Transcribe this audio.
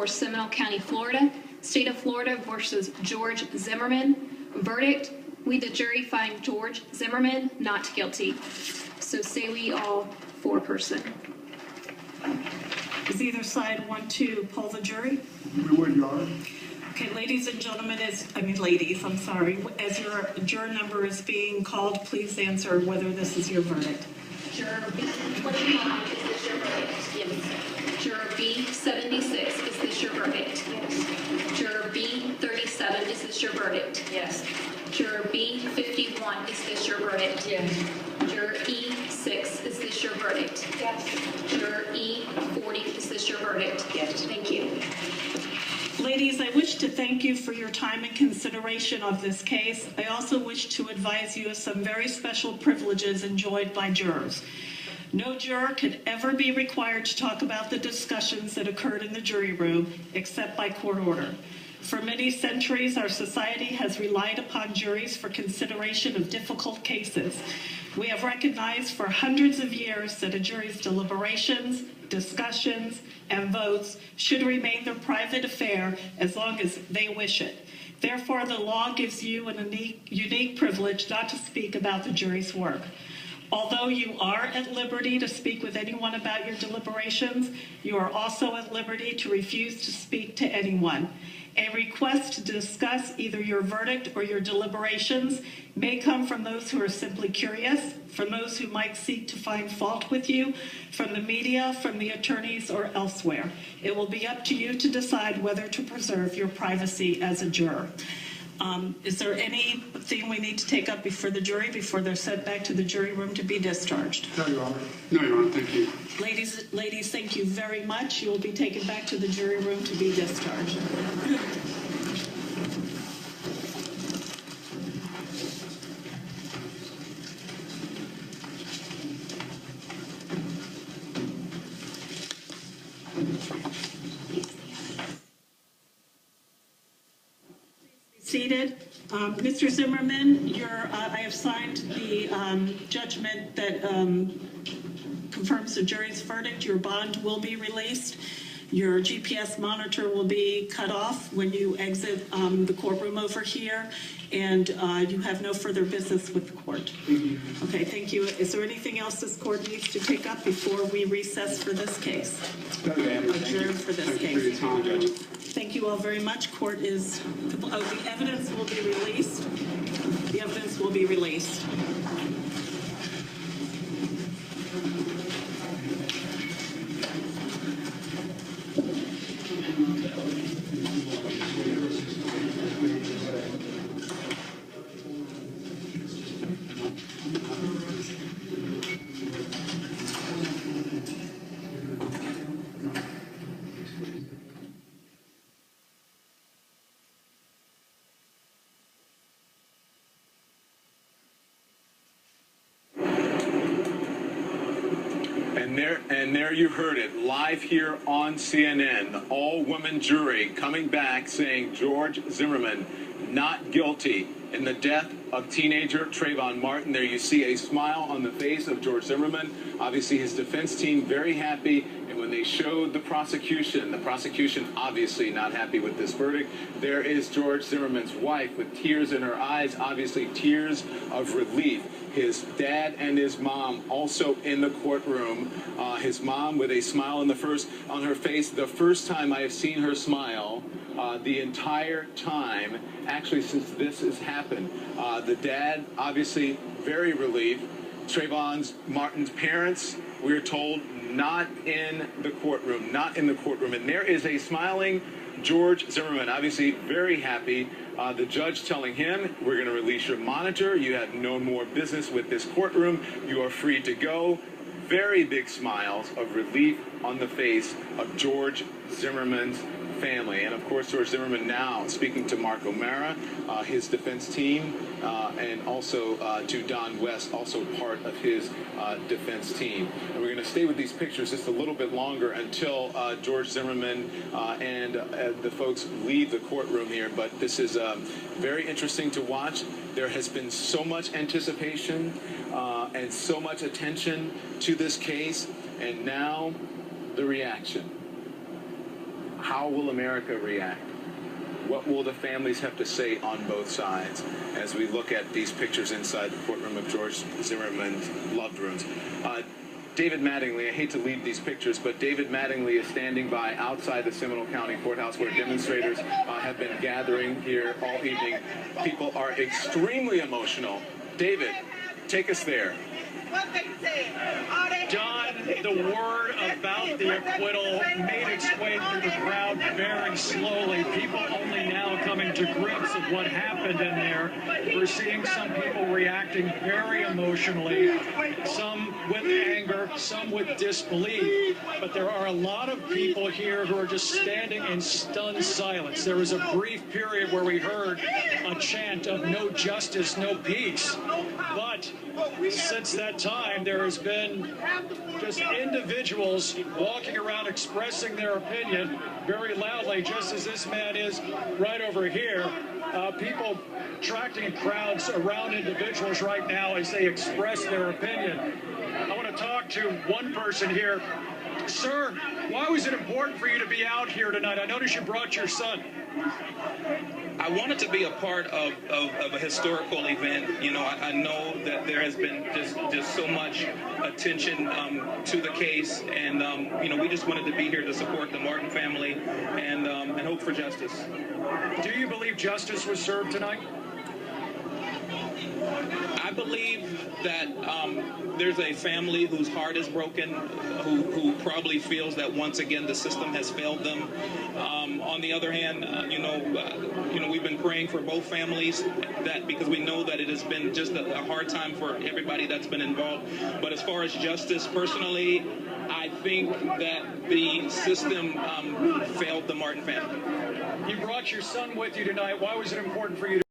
for Seminole County, Florida. State of Florida versus George Zimmerman. Verdict: we, the jury, find George Zimmerman not guilty. So say we all four-person. Does either side want to poll the jury? We would, Your Honor. Okay, ladies and gentlemen, as your juror number is being called, please answer whether this is your verdict. Juror B 29, is this your verdict? Yes. Juror B 76, is this your verdict? Yes. Juror B 37, is this your verdict? Yes. Juror B 51, is this your verdict? Yes. Juror E 6, is this your verdict? Yes. Juror E 40, is this your verdict? Yes. Thank you. Ladies, I wish to thank you for your time and consideration of this case. I also wish to advise you of some very special privileges enjoyed by jurors. No juror could ever be required to talk about the discussions that occurred in the jury room except by court order. For many centuries, our society has relied upon juries for consideration of difficult cases. We have recognized for hundreds of years that a jury's deliberations, discussions, and votes should remain their private affair as long as they wish it. Therefore, the law gives you a unique privilege not to speak about the jury's work. Although you are at liberty to speak with anyone about your deliberations, you are also at liberty to refuse to speak to anyone. A request to discuss either your verdict or your deliberations may come from those who are simply curious, from those who might seek to find fault with you, from the media, from the attorneys, or elsewhere. It will be up to you to decide whether to preserve your privacy as a juror. Is there anything we need to take up before the jury before they're sent back to the jury room to be discharged? No, Your Honor. No, Your Honor, thank you. Ladies, thank you very much. You will be taken back to the jury room to be discharged. Seated. Mr. Zimmerman, I have signed the judgment that confirms the jury's verdict. Your bond will be released. Your GPS monitor will be cut off when you exit the courtroom over here, and you have no further business with the court. Okay, thank you. Is there anything else this court needs to take up before we recess for this case? No, ma'am. Adjourn for this Thank you case. for your time, Judge. Thank you all very much. Court is, the evidence will be released. The evidence will be released. And there you heard it, live here on CNN, the all-women jury coming back saying George Zimmerman not guilty in the death of teenager Trayvon Martin. There you see a smile on the face of George Zimmerman. Obviously his defense team very happy, and when they showed the prosecution obviously not happy with this verdict. There is George Zimmerman's wife with tears in her eyes, obviously tears of relief. His dad and his mom also in the courtroom. His mom with a smile on her face. The first time I have seen her smile the entire time, actually since this has happened. The dad, obviously very relieved. Trayvon Martin's parents, we are told, not in the courtroom. And there is a smiling George Zimmerman, obviously very happy. The judge telling him, we're going to release your monitor. You have no more business with this courtroom. You are free to go. Very big smiles of relief on the face of George Zimmerman's family. And of course, George Zimmerman now speaking to Mark O'Mara, his defense team, and also to Don West, also part of his defense team. And we're going to stay with these pictures just a little bit longer until George Zimmerman and the folks leave the courtroom here. But this is very interesting to watch. There has been so much anticipation and so much attention to this case, and now the reaction. How will America react? What will the families have to say on both sides as we look at these pictures inside the courtroom of George Zimmerman's loved ones? David Mattingly, I hate to leave these pictures, but David Mattingly is standing by outside the Seminole County Courthouse where demonstrators have been gathering here all evening. People are extremely emotional. David, take us there. John, the word about the acquittal made its way through the crowd very slowly. People only now coming to grips with what happened in there. We're seeing some people reacting very emotionally, some with anger, some with disbelief. But there are a lot of people here who are just standing in stunned silence. There was a brief period where we heard a chant of no justice, no peace. But since that time, there has been just individuals walking around expressing their opinion very loudly, just as this man is right over here. People attracting crowds around individuals right now as they express their opinion. I want to talk to one person here. Sir, why was it important for you to be out here tonight? I noticed you brought your son. I wanted to be a part of a historical event. You know, I know that there has been just so much attention to the case, and you know, we just wanted to be here to support the Martin family and hope for justice. Do you believe justice was served tonight? I believe that there's a family whose heart is broken, who probably feels that once again the system has failed them. On the other hand, you know, we've been praying for both families, that because we know that it has been just a hard time for everybody that's been involved. But as far as justice, personally, I think that the system failed the Martin family. You brought your son with you tonight. Why was it important for you